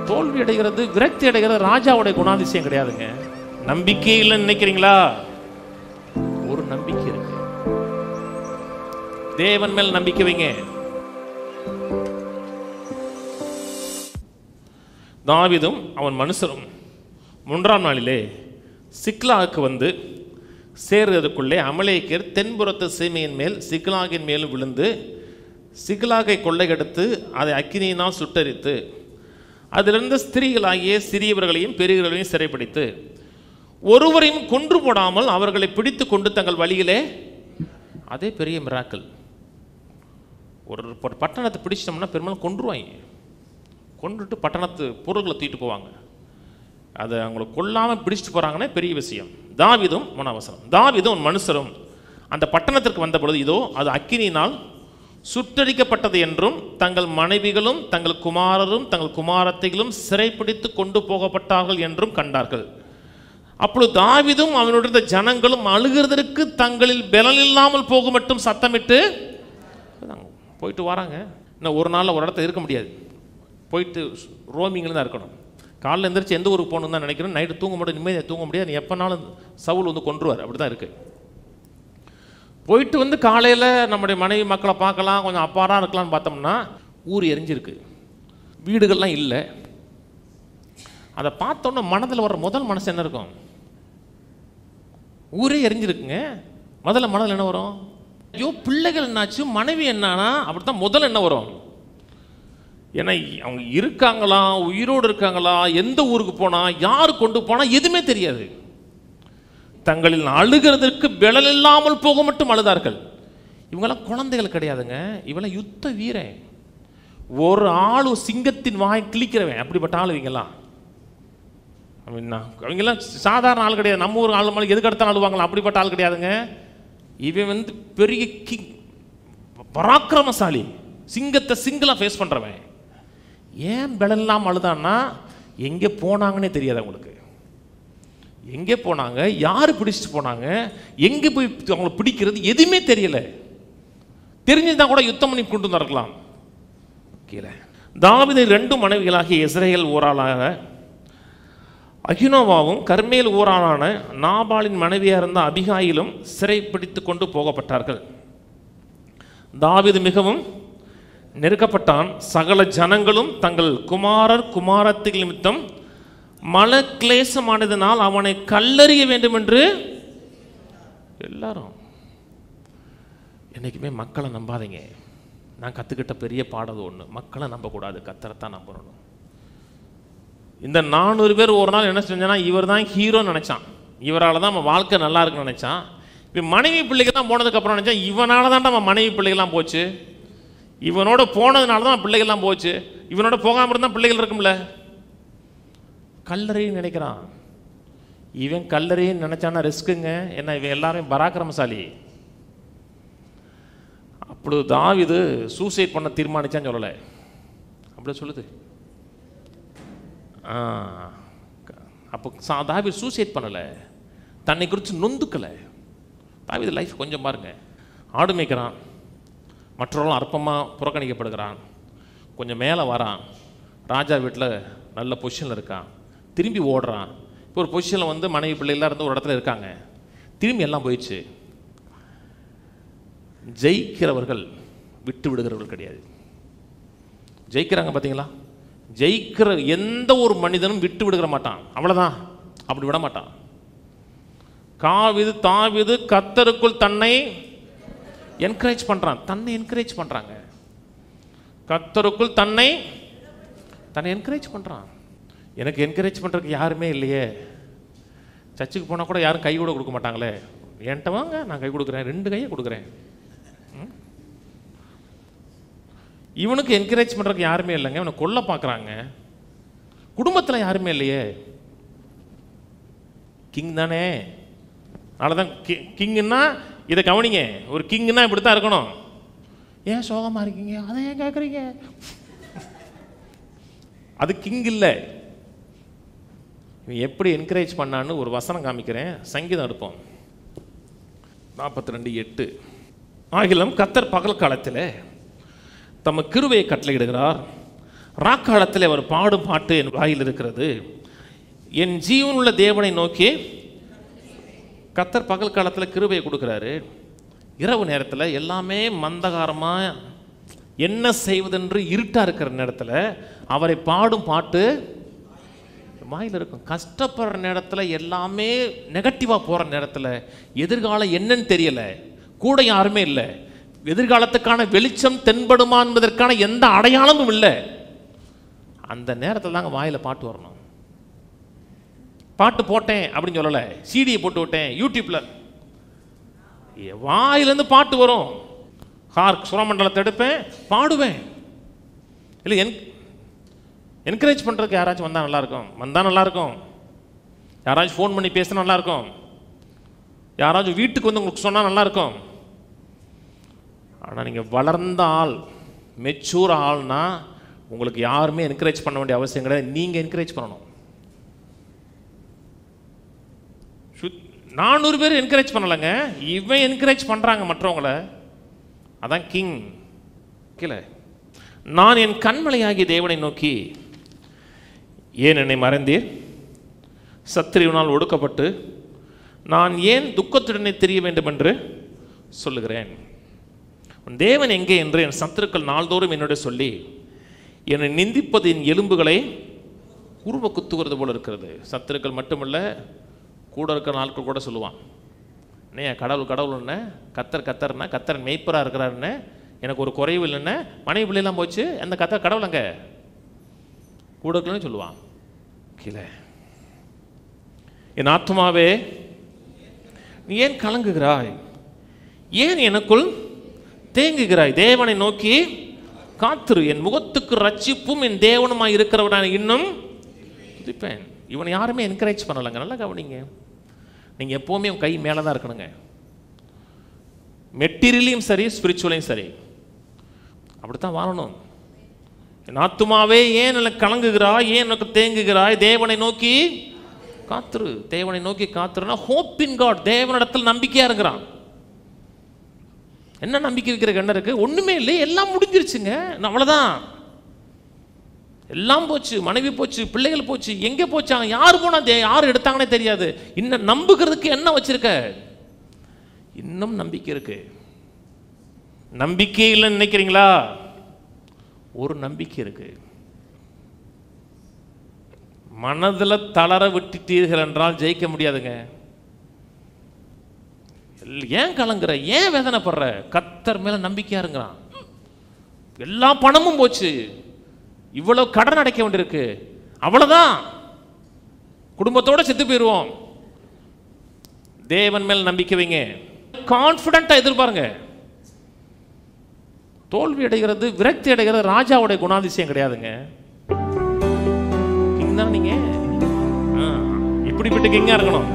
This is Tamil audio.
தோல்வி அடைகிறது, விரக்தி அடைகிறது ராஜாவுடைய குணாதிசயம் கிடையாதுங்க. நம்பிக்கை இல்லைன்னு நினைக்கிறீங்களா? ஒரு நம்பிக்கை இருக்கு. தேவன் மேல் நம்பிக்கை வைங்க. தாவீதும் அவன் மனுஷரும் 3ஆம் நாளிலே சிக்லாகுக்கு வந்து சேர்றதுக்குள்ளே அமலேக்கியர் தென்புறத்து சீமையின் மேல் சிக்லாகின் மேலும் விழுந்து சிக்லாகை கொள்ளையெடுத்து அதை அக்கினியினால் சுட்டரித்து அதிலிருந்து ஸ்திரீகளாகிய சிறியவர்களையும் பெரியவர்களையும் சிறைப்பிடித்து ஒருவரையும் கொன்று போடாமல் அவர்களை பிடித்து கொண்டு தங்கள் வழியிலே, அதே பெரிய மிராக்கிள். ஒரு பட்டணத்தை பிடிச்சிட்டோம்னா பெரும்பாலும் கொன்றுவாங்க. கொண்டுட்டு பட்டணத்து பொருள்களை தூக்கிட்டு போவாங்க. அதை அவங்களை கொல்லாமல் பிடிச்சிட்டு போகிறாங்கன்னா பெரிய விஷயம். தாவீதும் மனவசனம், தாவீதும் மனுஷரும் அந்த பட்டணத்திற்கு வந்த பொழுது இதோ அது அக்கினியினால் சுட்டரிக்கப்பட்டது என்றும் தங்கள் மனைவிகளும் தங்கள் குமாரரும் தங்கள் குமாரத்தைகளும் சிறைப்பிடித்து கொண்டு போகப்பட்டார்கள் என்றும் கண்டார்கள். அப்பொழுது தாவீதும் அவனுடைய ஜனங்களும் அழுகிறதற்கு தங்களில் பலன் இல்லாமல் போக மட்டும் சத்தமிட்டு போயிட்டு வராங்க. இன்னும் ஒரு நாளில் ஒரு இடத்துல இருக்க முடியாது, போயிட்டு ரோமிங்கில் தான் இருக்கணும். காலையில் எந்திரிச்சு எந்த ஊருக்கு போகணுன்னு தான் நினைக்கிறேன். நைட்டு தூங்க முடியாது, நிம்மதியாக தூங்க முடியாது. நீ எப்போனாலும் சவுல் வந்து கொன்றுவார், அப்படி தான் இருக்குது. போயிட்டு வந்து காலையில் நம்முடைய மனைவி மக்களை பார்க்கலாம், கொஞ்சம் அப்பாராக இருக்கலாம்னு பார்த்தோம்னா ஊர் எரிஞ்சிருக்கு, வீடுகள்லாம் இல்லை. அதை பார்த்தோன்னா மனதில் வர முதல் மனசு என்ன இருக்கும்? ஊரே எரிஞ்சிருக்குங்க. மனதில் என்ன வரும்? ஐயோ பிள்ளைகள் என்னாச்சு, மனைவி என்னானா, அப்படித்தான் முதல்ல என்ன வரும்? ஏன்னா அவங்க இருக்காங்களா, உயிரோடு இருக்காங்களா, எந்த ஊருக்கு போனால், யார் கொண்டு போனால் எதுவுமே தெரியாது. தங்களில் அழுகிறதற்கு பலன் இல்லாமல் போக மட்டும் அழுதார்கள். இவங்கெல்லாம் குழந்தைகள் கிடையாதுங்க, இவெல்லாம் யுத்த வீரன். ஒரு ஆள் சிங்கத்தின் வாய் கிழிக்கிறவன், அப்படிப்பட்ட ஆள் இவங்கெல்லாம். அவங்கெல்லாம் சாதாரண ஆள் கிடையாது. நம்ம ஊர் ஆள் மாதிரி எதுக்கு அடுத்த அழுவாங்களா, அப்படிப்பட்ட ஆள் கிடையாதுங்க. இவன் வந்து பெரிய கிங், பராக்கிரமசாலி, சிங்கத்தை சிங்கிளாக ஃபேஸ் பண்ணுறவன். ஏன் பலன் இல்லாமல் அழுதான்னா எங்கே போனாங்கன்னே தெரியாது அவங்களுக்கு. எங்கே போனாங்க, யார் பிடிச்சிட்டு போனாங்க, எங்கே போய் அவங்கள பிடிக்கிறது எதுவுமே தெரியல. தெரிஞ்சுதான் கூட யுத்தம் பண்ணி கொண்டு வந்திருக்கலாம். கீழே தாவீது 2 மனைவிகளாகிய இஸ்ரவேல் ஊராளான அகினோவாவும் கர்மேல் ஊராளான நாபாலின் மனைவியாக இருந்த அபிகாயிலும் சிறைப்பிடித்து கொண்டு போகப்பட்டார்கள். தாவீது மிகவும் நெருக்கப்பட்டான். சகல ஜனங்களும் தங்கள் குமாரர் குமாரத்திகள் நிமித்தம் மன கிளேசமானதினால் அவனை கல்லறிய வேண்டும் என்று எல்லாரும். என்னைக்குமே மக்களை நம்பாதீங்க. நான் கற்றுக்கிட்ட பெரிய பாடது ஒன்று, மக்களை நம்பக்கூடாது, கத்தரைத்தான் நம்பணும். இந்த 400 பேர் ஒரு நாள் என்ன செஞ்சானா, இவர் தான் ஹீரோன்னு நினச்சான், இவரால் தான் நம்ம வாழ்க்கை நல்லா இருக்குன்னு நினச்சான். இப்போ மனைவி பிள்ளைகள்லாம் போனதுக்கப்புறம் நினச்சா இவனால தான் நம்ம மனைவி பிள்ளைகள்லாம் போச்சு, இவனோட போனதுனால தான் பிள்ளைகள்லாம் போச்சு, இவனோட போகாமல் இருந்தால் பிள்ளைகள் இருக்கும்ல. கல்லறைன்னு நினைக்கிறான். இவன் கல்லறைன்னு நினச்சானா ரிஸ்க்குங்க. ஏன்னா இவன் எல்லாரும் பராக்கிரமசாலி. அப்படி தாவீது சூசைட் பண்ண தீர்மானிச்சான்னு சொல்லலை, அப்படி சொல்லுது. அப்போ தாவீது சூசைட் பண்ணலை, தன்னை குறித்து நொந்துக்கலை. தாவீது லைஃப் கொஞ்சம் பாருங்க. ஆடு மேய்க்கிறான், மற்றவர்களும் அற்பமாக புறக்கணிக்கப்படுகிறான், கொஞ்சம் மேலே வரான், ராஜா வீட்டில் நல்ல பொசிஷனில் இருக்கான், திரும்பி ஓடுறான். இப்போ ஒரு பொசிஷனில் வந்து மனைவி பிள்ளைகளாக இருந்து ஒரு இடத்துல இருக்காங்க, திரும்பி எல்லாம் போயிடுச்சு. ஜெயிக்கிறவர்கள் விட்டு விடுகிறவர்கள் கிடையாது. ஜெயிக்கிறாங்க பார்த்தீங்களா? ஜெயிக்கிற எந்த ஒரு மனிதனும் விட்டு விடுகிற மாட்டான், அவ்வளோதான், அப்படி விட மாட்டான். தாவீது கர்த்தருக்குள் தன்னை என்கரேஜ் பண்ணுறான், தன்னை என்கரேஜ் பண்ணுறாங்க. கர்த்தருக்குள் தன்னை என்கரேஜ் பண்ணுறான். எனக்கு என்கரேஜ் பண்ணுறதுக்கு யாருமே இல்லையே. சர்ச்சுக்கு போனால் கூட யாரும் கை கூட கொடுக்க மாட்டாங்களே. என்கிட்ட வாங்க, நான் கை கொடுக்குறேன், 2 கையை கொடுக்குறேன். இவனுக்கு என்கரேஜ் பண்ணுறதுக்கு யாருமே இல்லைங்க. இவனை கொல்ல பார்க்குறாங்க. குடும்பத்தில் யாருமே இல்லையே. கிங் தானே, அதனாலதான் கிங்குன்னா இதை கவனிங்க. ஒரு கிங்குன்னா இப்படி தான் இருக்கணும். ஏன் சோகமாக இருக்கீங்க, அதை ஏன் கேட்குறீங்க? அது கிங் இல்லை. எப்படி என்கரேஜ் பண்ணான்னு ஒரு வசனம் காமிக்கிறேன். சங்கீதம் எடுப்போம், 42:8. ஆகிலும் கர்த்தர் பகல் காலத்தில் தம கிருபையை கட்டளையிடுகிறார், ராக்காலத்தில் அவர் பாடும் பாட்டு என் வாயில் இருக்கிறது. என் ஜீவனுள்ள தேவனை நோக்கி கர்த்தர் பகல் காலத்தில் கிருபையை கொடுக்குறாரு. இரவு நேரத்தில் எல்லாமே மந்தகாரமாக என்ன செய்வதென்று இருட்டாக இருக்கிற நேரத்தில் அவரை பாடும் பாட்டு வாயில் இருக்கும். கஷ்டப்படுற நேரத்தில், எல்லாமே நெகட்டிவாக போகிற நேரத்தில், எதிர்காலம் என்னன்னு தெரியலை, கூட யாருமே இல்லை, எதிர்காலத்துக்கான வெளிச்சம் தென்படுமா என்பதற்கான எந்த அடையாளமும் இல்லை, அந்த நேரத்தில் தாங்க வாயில் பாட்டு வரணும். பாட்டு போட்டேன் அப்படின்னு சொல்லலை, சிடியை போட்டு விட்டேன் யூடியூப்பில், வாயிலேருந்து பாட்டு வரும். ஹார்க் சுரமண்டலத்தை எடுப்பேன், பாடுவேன். இல்லை என்கரேஜ் பண்ணுறதுக்கு யாராச்சும் வந்தால் நல்லாயிருக்கும், வந்தால் நல்லாயிருக்கும். யாராச்சும் ஃபோன் பண்ணி பேசினா நல்லாயிருக்கும். யாராச்சும் வீட்டுக்கு வந்து உங்களுக்கு சொன்னால் நல்லாயிருக்கும். ஆனால் நீங்கள் வளர்ந்த ஆள், மெச்சூர் ஆள்னா உங்களுக்கு யாருமே என்கரேஜ் பண்ண வேண்டிய அவசியம் கிடையாது. நீங்கள் என்கரேஜ் பண்ணணும். 400 பேர் என்கரேஜ் பண்ணலைங்க, இவன் என்கரேஜ் பண்ணுறாங்க மற்றவங்கள. அதான் கிங். கீழே, நான் என் கண்மலையாகிய தேவனை நோக்கி, ஏன் என்னை மறந்தீர்? சத்திரியினால் ஒடுக்கப்பட்டு நான் ஏன் துக்கத்துடனே தெரிய வேண்டும் என்று சொல்லுகிறேன். உன் தேவன் எங்கே என்று என் சத்துருக்கள் நாள்தோறும் என்னோட சொல்லி என்னை நிந்திப்பது என் எலும்புகளை உருவ குத்துகிறது போல இருக்கிறது. சத்துருக்கள் மட்டுமல்ல, கூட இருக்கிற நாட்கள் கூட சொல்லுவான், என்ன கடவுள் கடவுள்னு, கத்தர்னா கத்தர் மெய்ப்பராக இருக்கிறாருன்னு, எனக்கு ஒரு குறைவு இல்லைன்னு, மனைவி பிள்ளைலாம் போச்சு, அந்த கத்தர் கடவுளங்க கூட இருக்கலன்னு சொல்லுவான். கீழே, என் ஆத்மாவே நீ ஏன் கலங்குகிறாய்? ஏன் எனக்குள் தேங்குகிறாய்? தேவனை நோக்கி காத்திரு, என் முகத்துக்கு ரட்சிப்பும் என் தேவனுமாய் இருக்கிறவன் இன்னும் துதிப்பேன். இவனை யாருமே என்கரேஜ் பண்ணலைங்க. நல்லா கவனிங்க, நீங்கள் எப்போவுமே உன் கை மேலே தான் இருக்கணுங்க. மெட்டீரியலையும் சரி, ஸ்பிரிச்சுவலையும் சரி, அப்படித்தான் வாழணும். என் ஆத்துமாவே ஏன் எனக்கு கலங்குகிறாய், ஏன் எனக்கு தேங்குகிறாய்? தேவனை நோக்கி காத்துரு. தேவனை நோக்கி காத்துருன்னா ஹோப் இன் காட், தேவனிடத்தில் நம்பிக்கையாக இருக்கிறான். என்ன நம்பிக்கை இருக்கிற என்ன இருக்கு? ஒன்றுமே இல்லை, எல்லாம் முடிஞ்சிருச்சுங்க, அவ்வளோதான். எல்லாம் போச்சு, மனைவி போச்சு, பிள்ளைகள் போச்சு, எங்கே போச்சாங்க, யார் போனா, யார் எடுத்தாங்கன்னே தெரியாது. இன்னும் நம்புகிறதுக்கு என்ன வச்சிருக்க? இன்னும் நம்பிக்கை இருக்கு. நம்பிக்கை இல்லைன்னு நினைக்கிறீங்களா? ஒரு நம்பிக்கை இருக்கு. மனதில் தளர விட்டுட்டீர்கள் என்றால் ஜெயிக்க முடியாதுங்க. ஏன் கலங்குற, ஏன் வேதனைப்படுற? கர்த்தர் மேல நம்பிக்கையா இருக்கிறான். எல்லா பணமும் போச்சு, இவ்வளவு கடன் அடைக்க வேண்டியிருக்கு, அவ்வளவுதான், குடும்பத்தோட செத்து போயிடுவோம். தேவன் மேல் நம்பிக்கை வைங்க, கான்ஃபிடென்ட்டா எதிர்பாருங்க. தோல்வி அடைகிறது, விரக்தி அடைகிறது ராஜாவுடைய குணாதிசயம் கிடையாதுங்க. கிங் தான் நீங்க, இப்படிப்பட்ட கிங்கா இருக்கணும்.